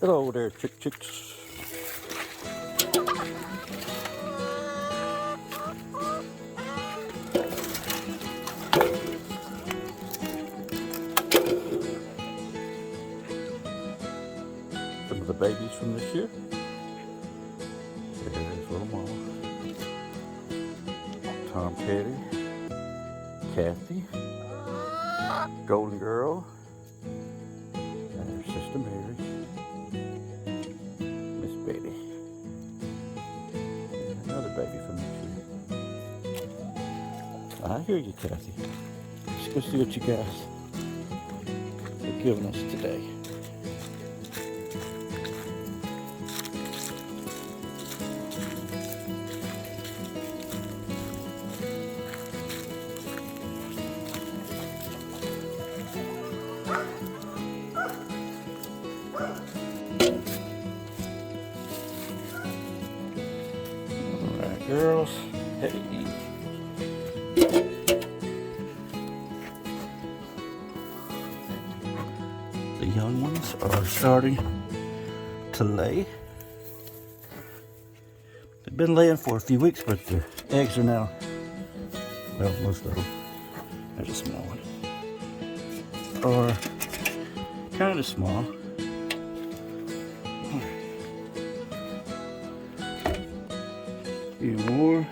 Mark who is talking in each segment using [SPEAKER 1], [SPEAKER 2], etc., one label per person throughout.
[SPEAKER 1] Hello there, chicks. Some of the babies from this year. There's little mama. Tom Caddy. Kathy. Golden Girl. And her sister Mary. Miss Betty. And another baby from this year. I hear you, Kathy. Let's go see what you guys are giving us today. Alright, girls. Hey. The young ones are starting to lay. They've been laying for a few weeks, but their eggs are now, well, most of them, there's a small one, are kind of small. A few more.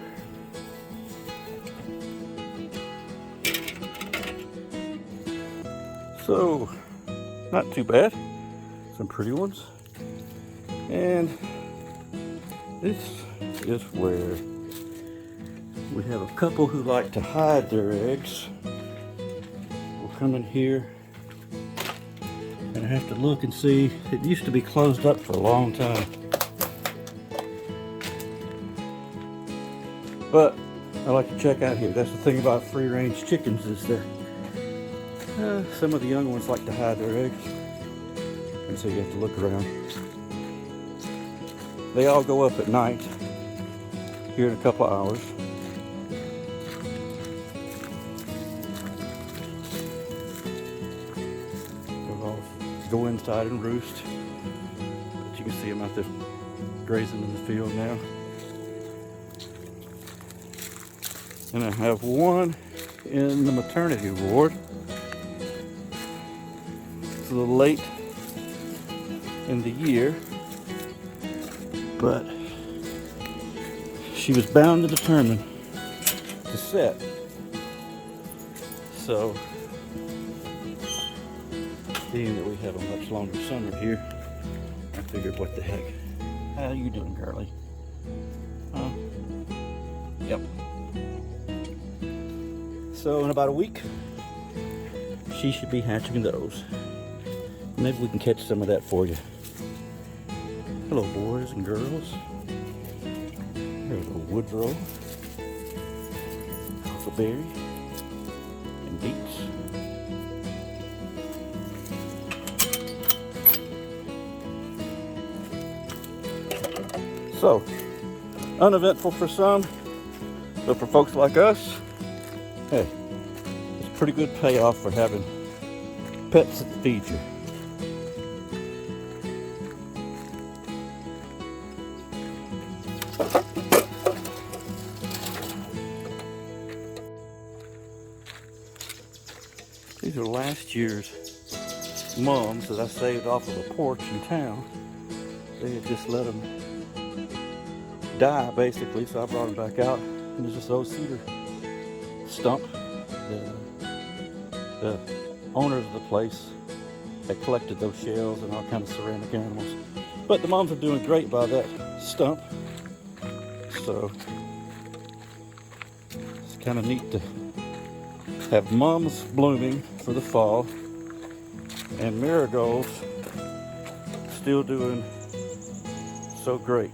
[SPEAKER 1] So, not too bad. Some pretty ones. And this is where we have a couple who like to hide their eggs. We'll come in here and I have to look and see. It used to be closed up for a long time. But I like to check out here. That's the thing about free range chickens is that some of the young ones like to hide their eggs. And so you have to look around. They all go up at night here in a couple of hours. They'll all go inside and roost. But you can see them out there grazing in the field now. And I have one in the maternity ward. It's a little late in the year, but she was bound and determined to set. So, being that we have a much longer summer here, I figured, what the heck? How you doing, girlie? Huh? Yep. So in about a week, she should be hatching those. Maybe we can catch some of that for you. Hello, boys and girls. There's a Woodrow, huckleberry, and beets. So, uneventful for some, but for folks like us, hey, it's a pretty good payoff for having pets that feed you. These are last year's mums that I saved off of a porch in town. They had just let them die, basically, so I brought them back out. And there's this old cedar stump. The owners of the place had collected those shells and all kinds of ceramic animals. But the mums are doing great by that stump. So it's kind of neat to have mums blooming for the fall and marigolds still doing so great.